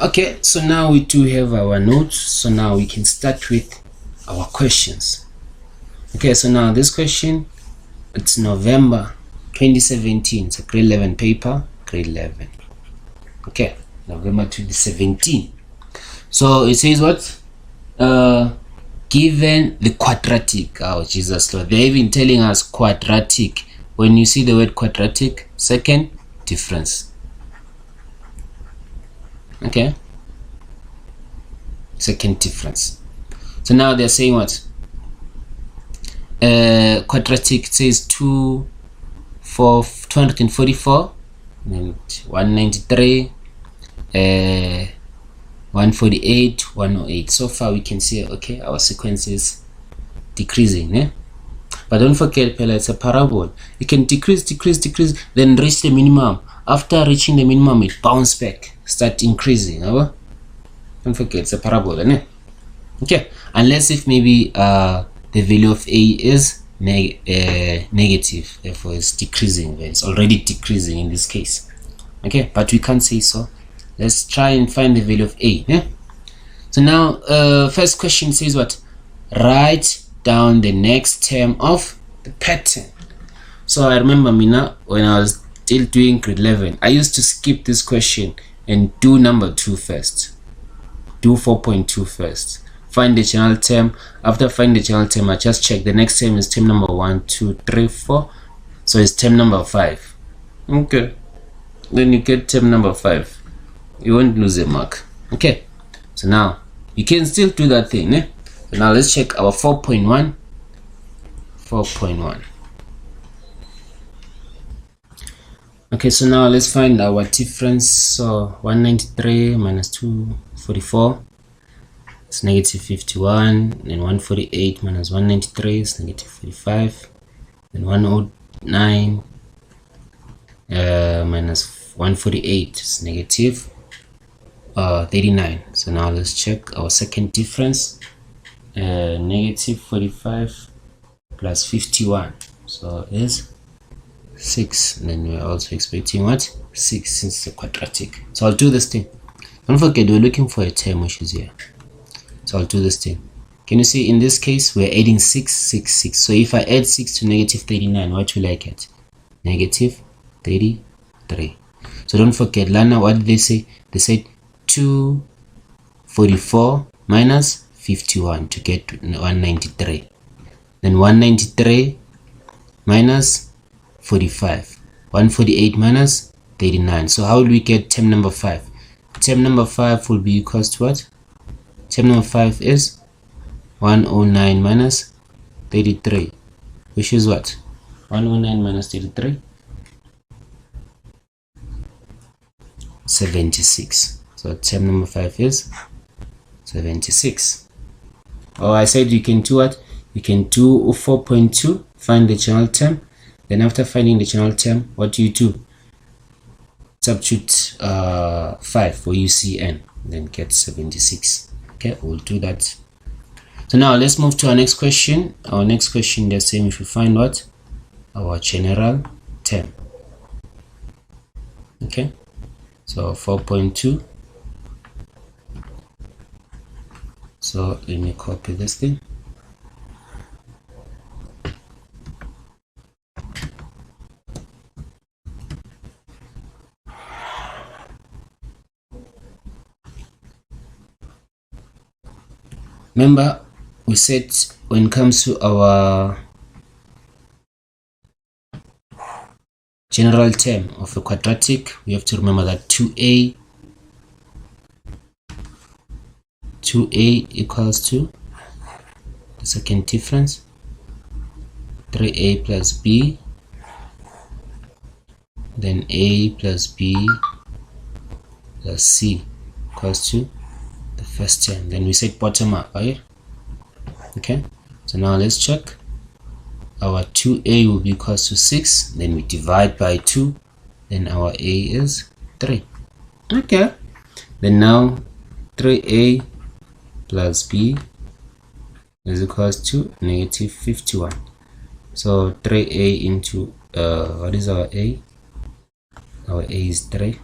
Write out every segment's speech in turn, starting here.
Okay, so now we do have our notes, so now we can start with our questions. Okay, so now this question, it's November 2017. It's a grade 11 paper, grade 11. Okay, November 2017. So it says what? Given the quadratic. Oh Jesus Lord, they're even telling us quadratic. When you see the word quadratic, second difference. Okay, second difference. So now they're saying what? Quadratic says 244 and 193, 148, 108. So far we can see, okay, our sequence is decreasing, eh? But don't forget, Pella, it's a parabola. You can decrease, then reach the minimum. After reaching the minimum, it bounce back, start increasing. Don't forget, it's a parabola, eh? Okay, unless if maybe the value of a is negative, therefore it's decreasing. It's already decreasing in this case. Okay, but we can't say so. Let's try and find the value of a. Yeah? So now first question says what? Write down the next term of the pattern. So I remember Mina, when I was still doing grade 11, I used to skip this question and do number 2 first. Do 4.2 first. Find the general term. After finding the general term, I just check the next term is term number 1, 2, 3, 4. So it's term number 5. Okay. Then you get term number 5. You won't lose a mark. Okay. So now you can still do that thing. Eh? So now let's check our 4.1. 4.1. Okay, so now let's find our difference. So 193 minus 244 is negative 51, and 148 minus 193 is negative 45, and 109 minus 148 is negative 39. So now let's check our second difference. Negative 45 plus 51, so is 6, and then we're also expecting what? 6 since it's a quadratic. So I'll do this thing. Don't forget, we're looking for a term which is here. So I'll do this thing. Can you see in this case we're adding 6, 6, 6. So if I add 6 to negative 39, what will I get? Negative 33. So don't forget, Lana, what did they say? They said 244 minus 51 to get 193. Then 193 minus 45. 148 minus 39. So how will we get term number 5? Term number 5 will be equals to what? Term number 5 is 109 minus 33, which is what? 109 minus 33? 76. So term number 5 is 76. Oh, I said you can do what? You can do 4.2, find the general term. Then after finding the general term, what do? Substitute 5 for UCN, then get 76. Okay, we'll do that. So now let's move to our next question. Our next question, they're saying we should find what? Our general term. Okay, so 4.2. So let me copy this thing. Remember, we said when it comes to our general term of a quadratic, we have to remember that 2a equals to the second difference, 3a plus b, then a plus b plus c equals to the first term. Then we said bottom up, right? Okay, so now let's check. Our 2a will be equals to 6, then we divide by 2, then our a is 3. Okay, then now 3a plus b is equals to negative 51. So 3a into what is our a? Our a is 3.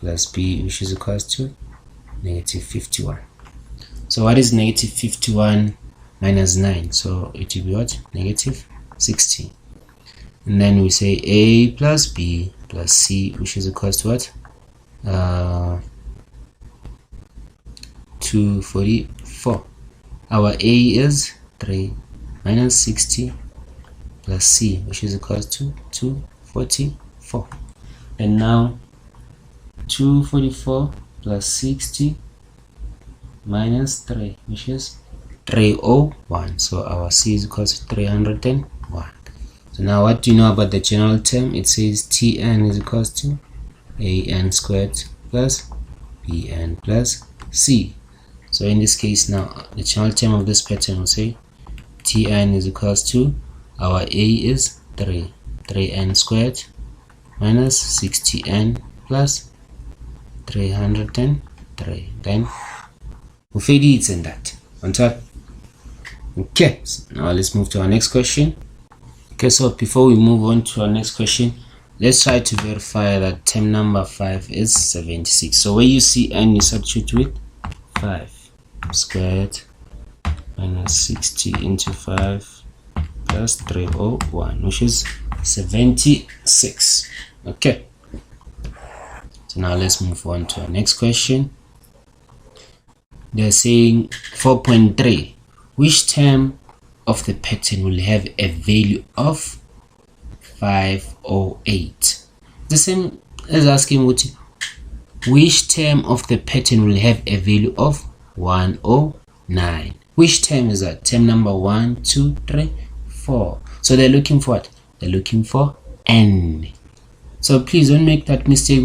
plus b, which is equals to negative 51. So what is negative 51 minus 9? So it will be what? Negative 16. And then we say a plus b plus c, which is equals to what? 244. Our a is 3 minus 60 plus c, which is equals to 244. And now 244 plus 60 minus 3, which is 301. So our c is equals to 301. So now what do you know about the general term? It says Tn is equals to an squared plus bn plus c. So in this case, now the general term of this pattern will say Tn is equals to, our a is 3n squared minus 60n plus 303. Then we feed it in that on top. Okay, so now let's move to our next question. Okay, so before we move on to our next question, let's try to verify that term number 5 is 76. So where you see n, you substitute with 5 squared minus 60 into 5 plus 301, which is 76. Okay, so now let's move on to our next question. They're saying 4.3, which term of the pattern will have a value of 508? The same as asking which term of the pattern will have a value of 109. Which term is that? Term number 1, 2, 3, 4. So they're looking for what? They're looking for n. So please don't make that mistake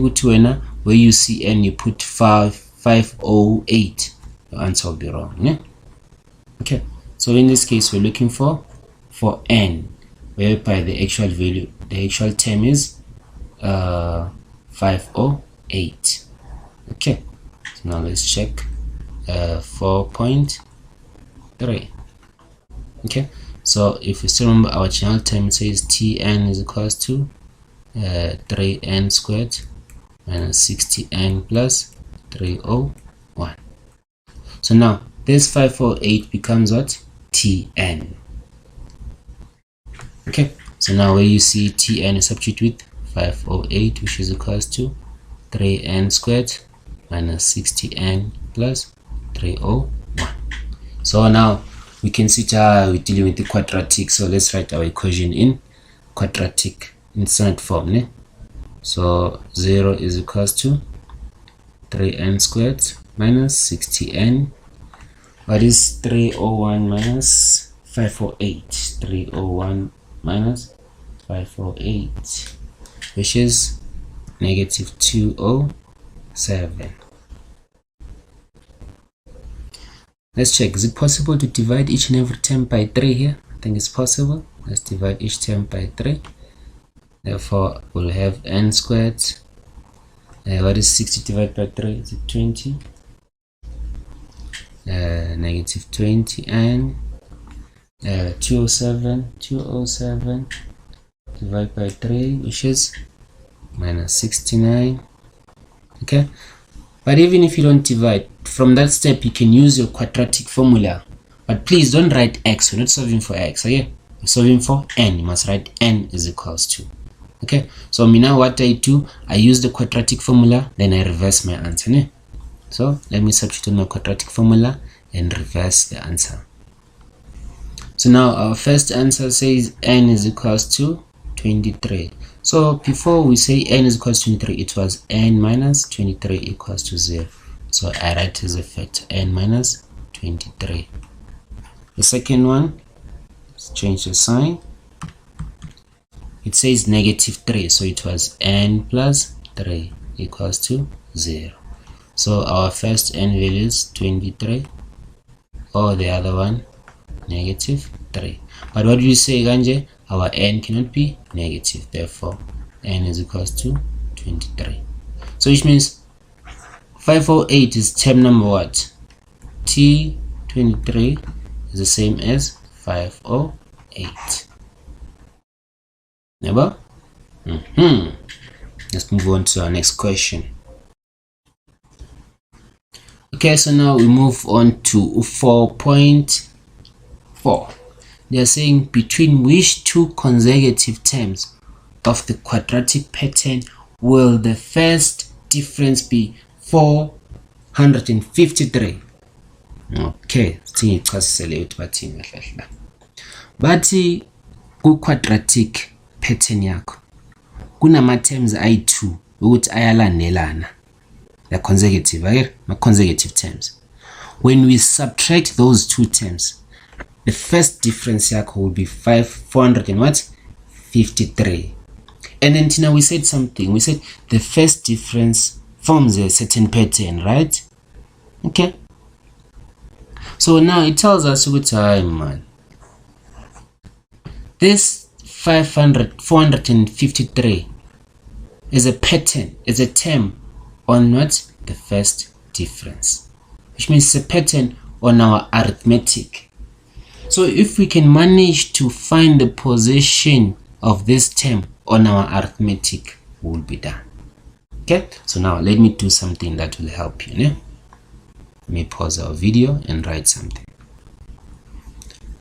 where you see n, you put 508. Your answer will be wrong. Yeah? Okay, so in this case we're looking for n, whereby the actual value, the actual term is 508. Okay, so now let's check 4.3. Okay, so if you still remember, our general term says Tn is equals to 3n squared minus 60n plus 301. So now this 548 becomes what? Tn. Okay, so now where you see Tn, substitute with 508, which is equals to 3n squared minus 60n plus 301. So now we can see we're dealing with the quadratic. So let's write our equation in quadratic in standard form. Ne? So 0 is equals to 3n squared minus 60n. What is 301 minus 548? 301 minus 548, which is negative 207. Let's check. Is it possible to divide each and every term by 3 here? I think it's possible. Let's divide each term by 3. Therefore, we'll have n squared. What is 60 divided by 3? Is it 20? Negative 20 and 207 divided by 3, which is minus 69. Okay, but even if you don't divide, from that step you can use your quadratic formula, but please don't write x. We're not solving for x. Okay, we're solving for n. You must write n is equals to. Okay, so now what I do, I use the quadratic formula, then I reverse my answer. Ne? So let me substitute my quadratic formula and reverse the answer. So now our first answer says n is equals to 23. So before we say n is equals to 23, it was n minus 23 equals to 0. So I write as a factor n minus 23. The second one, let's change the sign. It says negative 3, so it was n plus 3 equals to 0. So our first n value is 23, or the other one negative 3. But what do you say, Ganje? Our n cannot be negative, therefore n is equals to 23. So which means 508 is term number what? T23 is the same as 508. Never? Let's move on to our next question. Okay, so now we move on to 4.4. They are saying between which two consecutive terms of the quadratic pattern will the first difference be 453? Okay, singichasisele ukuthi bathini kahle la. Bathi ku quadratic pattern yakho kunama terms ayi2 ukuthi ayalandelana. The consecutive, right? Consecutive terms. When we subtract those two terms, the first difference here will be 453. And then now we said something. We said the first difference forms a certain pattern, right? Okay. So now it tells us what time, man. This 453 is a pattern, is a term on what? The first difference, which means it's a pattern on our arithmetic. So if we can manage to find the position of this term on our arithmetic, we'll be done. Okay, so now let me do something that will help you. Let me pause our video and write something.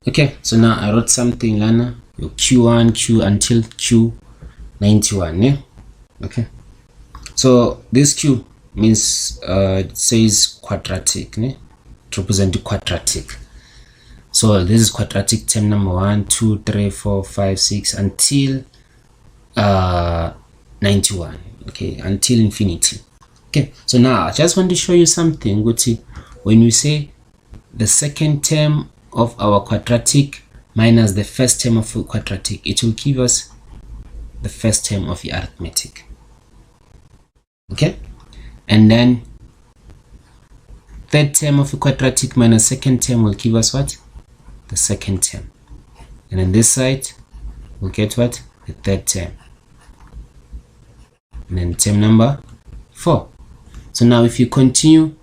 Okay, so now I wrote something, Lana, your Q1, Q until Q91. Yeah? Okay. So this Q means it says quadratic, ne? To represent the quadratic. So this is quadratic term number 1, 2, 3, 4, 5, 6 until 91. Okay, until infinity. Okay, so now I just want to show you something. When you say the second term of our quadratic minus the first term of the quadratic, it will give us the first term of the arithmetic. Okay, and then third term of the quadratic minus second term will give us what? The second term. And on this side we'll get what? The third term. And then term number 4. So now if you continue,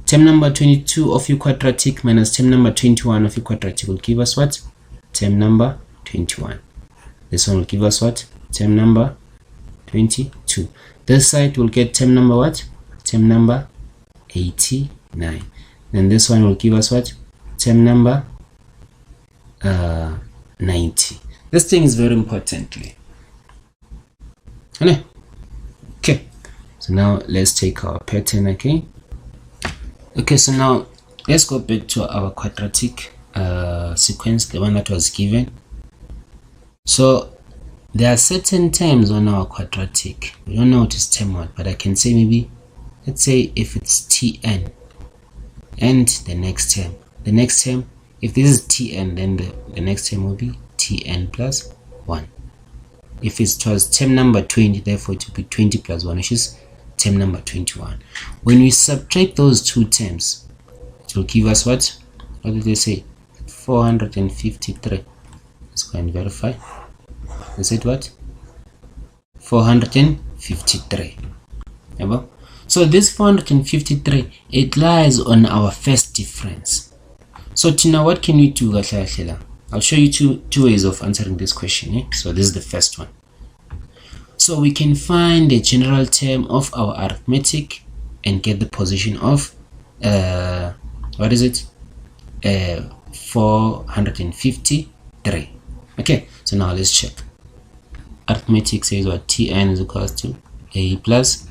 term number 22 of your quadratic minus term number 21 of your quadratic will give us what? Term number 21. This one will give us what? Term number 22. This side will get term number what? Term number 89. Then this one will give us what? Term number 90. This thing is very importantly. Okay, so now let's take our pattern again. Okay, so now let's go back to our quadratic sequence, the one that was given. So there are certain terms on our quadratic. We don't know what is term what, but I can say maybe, let's say if it's Tn and the next term. The next term, if this is Tn, then the next term will be Tn plus 1. If it was term number 20, therefore it will be 20 plus 1, which is term number 21. When we subtract those two terms, it will give us what? What did they say? 453. Let's go and verify. They said what? 453. So this 453, it lies on our first difference. So now what can we do? I'll show you two ways of answering this question. So this is the first one. So we can find the general term of our arithmetic and get the position of what is it? 453. Okay, so now let's check. Arithmetic says what? Tn is equals to a plus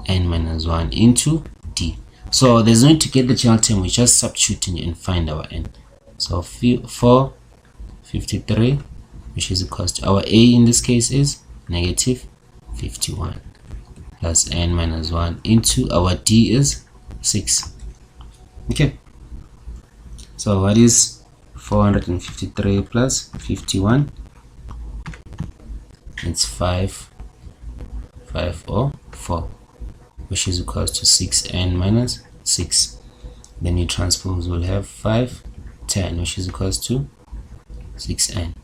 n minus 1 into d. So there's no need to get the general term, we just substitute and find our n. So 453, which is equals to our a in this case is negative 51 plus n minus 1 into our d is 6. Okay, so what is 453 plus 51? It's 504, which is equals to 6n minus 6. Then you transpose will have 510, which is equals to 6n.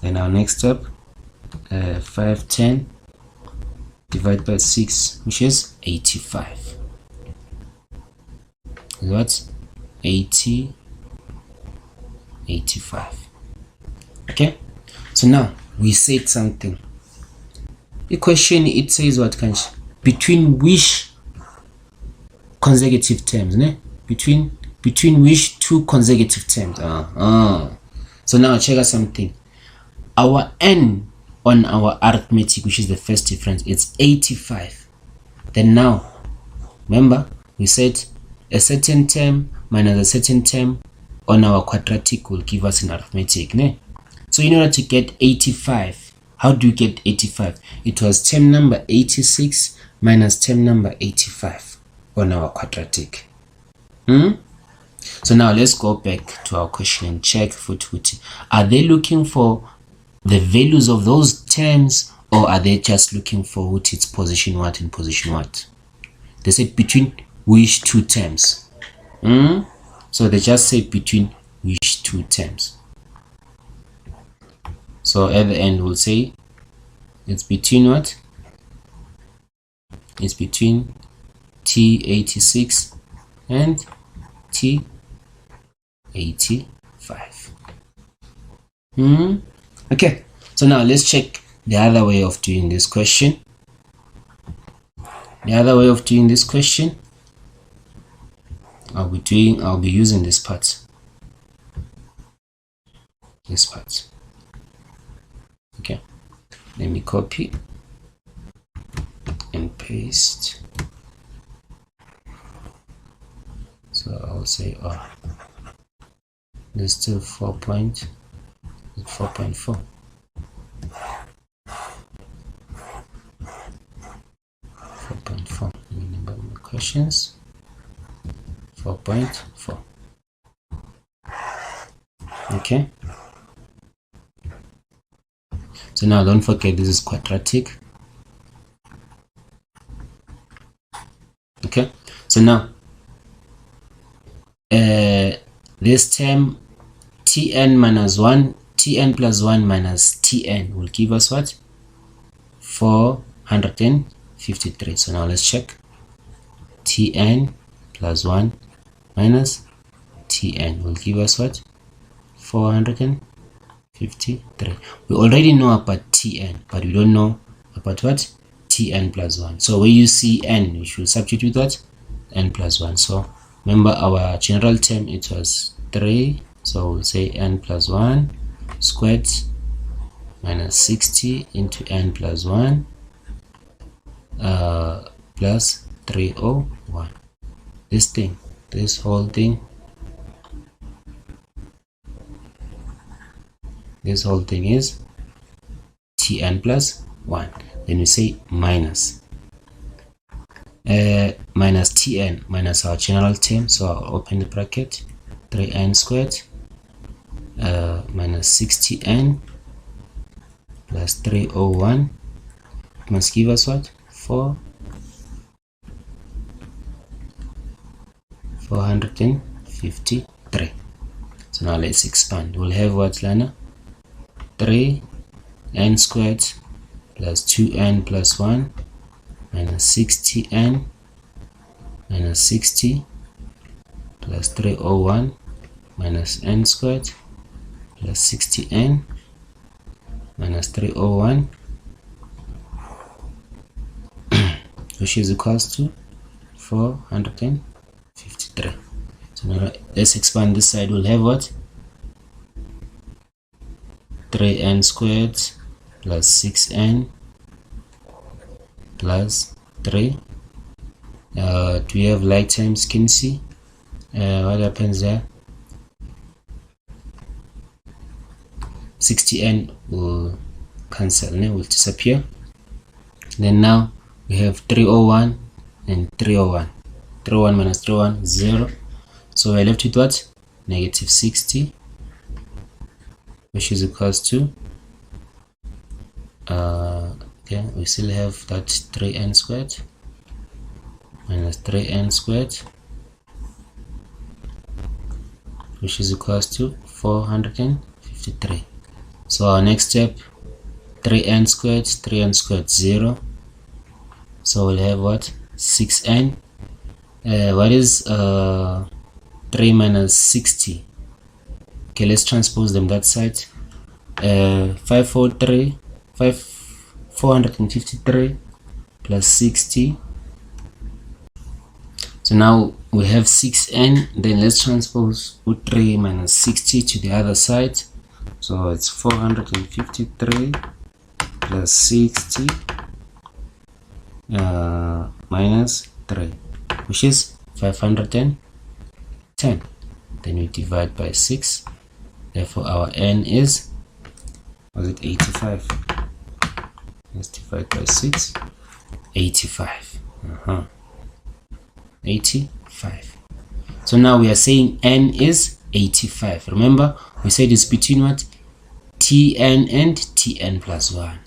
Then our next step, 510 divided by 6, which is 85. What? 85. Okay, so now we said something. The question, it says what? Between which consecutive terms, ne? Between which two consecutive terms. So now check out something. Our n on our arithmetic, which is the first difference, it's 85. Then now, remember, we said a certain term minus a certain term on our quadratic will give us an arithmetic, ne? So in order to get 85, how do you get 85? It was term number 86 minus term number 85 on our quadratic. So now let's go back to our question and check futhi. Are they looking for the values of those terms, or are they just looking for what its position what and position what? They said between which two terms. So they just said between which two terms. So at the end we'll say it's between what? It's between T86 and T85. Okay, so now let's check the other way of doing this question. The other way of doing this question, I'll be using this part. Okay, let me copy and paste. So I'll say there's still 4.4. 4.4. Let me number my questions. 4.4. Okay. So now don't forget this is quadratic. Okay. So now this term Tn minus 1, Tn plus 1 minus Tn will give us what? 453. So now let's check. Tn plus 1 minus Tn will give us what? 453. We already know about Tn, but we don't know about what? Tn plus 1. So where you see n, we should substitute that n plus 1. So remember our general term, it was 3. So we'll say n plus 1 squared minus 60 into n plus 1 plus 301. This whole thing is Tn plus 1. Then we say minus Tn minus our general term. So I'll open the bracket, 3n squared minus 60n plus 301 must give us what? 453. So now let's expand. We'll have what, Lana? 3n squared plus 2n plus 1 minus 60n minus 60 plus 301 minus n squared plus 60n minus 301 which is equals to 453. So now let's expand this side. We'll have what? 3n squared plus 6n plus 3. Do we have like terms? Can you see what happens there? 60n will cancel, will disappear. Then now we have 301 and 301. 301 minus 301, 0. So we're left with what? Negative 60, which is equals to okay, we still have that 3n squared minus 3n squared, which is equals to 453. So our next step, 3n squared, 0. So we'll have what? 6n. What is 3 minus 60? Okay, let's transpose them that side. 453 plus 60. So So now we have 6n, then let's transpose 3 minus 60 to the other side. So it's 453 plus 60 minus 3, which is 510. Then we divide by 6. Therefore our n is, was it 85? Let's divide by 6. 85. 85. So now we are saying n is 85. Remember, we said it's between what? Tn and Tn plus 1.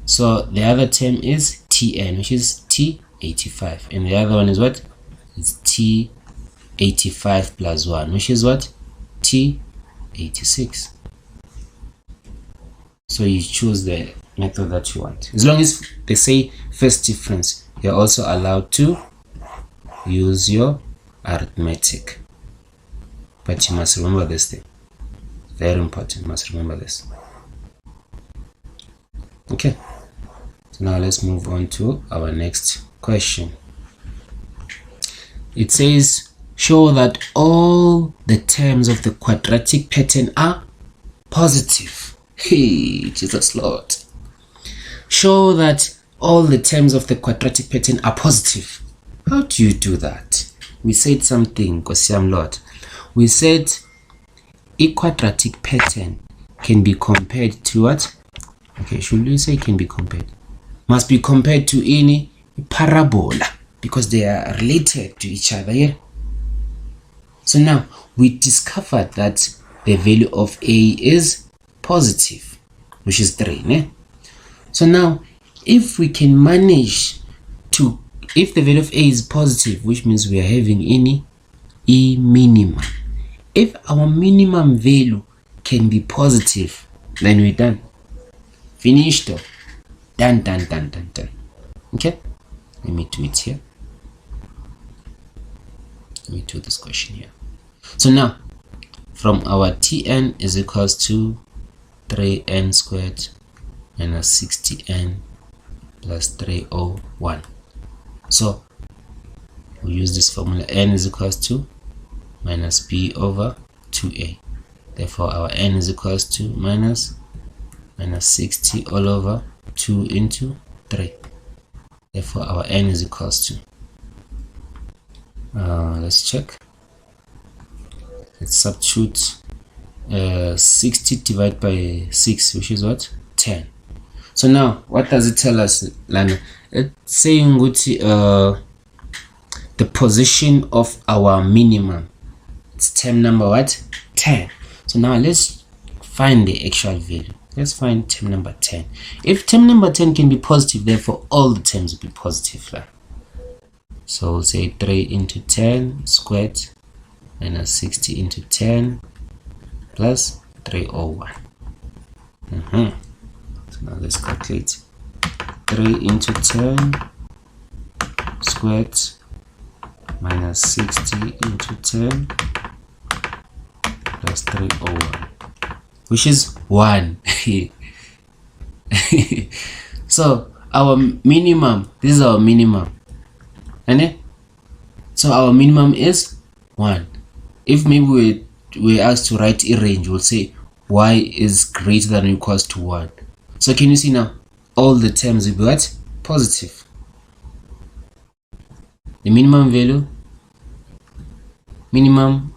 So the other term is Tn, which is T85. And the other one is what? It's T85 plus 1, which is what? T86. So you choose the method that you want. As long as they say first difference, you're also allowed to use your arithmetic. But you must remember this thing. Very important, you must remember this. Okay. So now let's move on to our next question. It says, show that all the terms of the quadratic pattern are positive. Hey, Jesus Lord. Show that all the terms of the quadratic pattern are positive. How do you do that? We said something, Kosiam Lord. We said a quadratic pattern can be compared to what? Okay, should we say can be compared? Must be compared to any parabola because they are related to each other. Yeah? So now we discovered that the value of a is positive, which is 3. Ne? So now if we can manage to, if the value of a is positive, which means we are having any a minimum. If our minimum value can be positive, then we're done. Finished. Done. Okay, let me do it here. Let me do this question here. So now from our Tn is equals to 3n squared minus 60n plus 301. So we use this formula. N is equals to minus b over 2a. Therefore our n is equals to minus 60 all over 2 into 3. Therefore our n is equals to, let's check. Let's substitute 60 divided by 6, which is what? 10. So now what does it tell us, Lana? It's saying the position of our minimum. It's term number what? 10. So now let's find the actual value. Let's find term number 10. If term number 10 can be positive, therefore all the terms will be positive. So we'll say 3 into 10 squared minus 60 into 10 plus 301. So now let's calculate. 3 into 10 squared minus 60 into 10 plus 301, which is 1. So our minimum, this is our minimum, and so our minimum is 1. If maybe we're asked to write a range, we'll say y is greater than or equals to 1. So can you see now all the terms will be what? Positive. The minimum value, minimum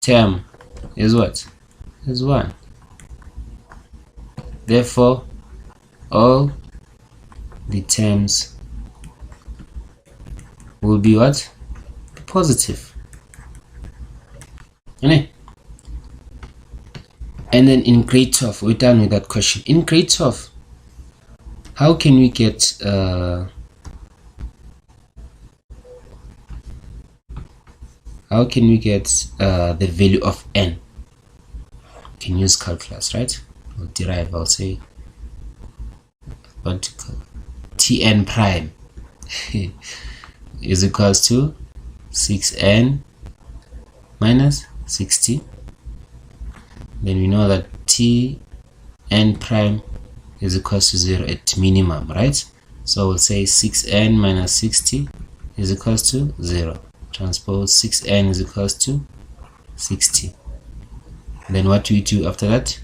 term is what? Is 1. Therefore all the terms will be what? Positive. And then in grade 12, we're done with that question. In grade 12, how can we get the value of n? We can use calculus, right? We'll derive, I'll say vertical Tn prime is equals to 6n minus 60 then we know that t n prime is equals to 0 at minimum, right? So we'll say 6n minus 60 is equals to 0. Transpose 6n is equals to 60. Then what do we do after that?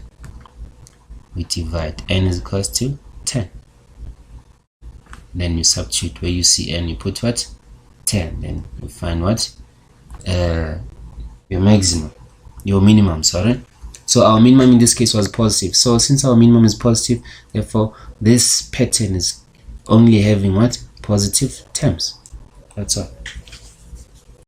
We divide. N is equals to 10. Then you substitute where you see n, you put what? 10. Then you find what? Your minimum, sorry. So our minimum in this case was positive. So since our minimum is positive, therefore this pattern is only having what? Positive terms. That's all.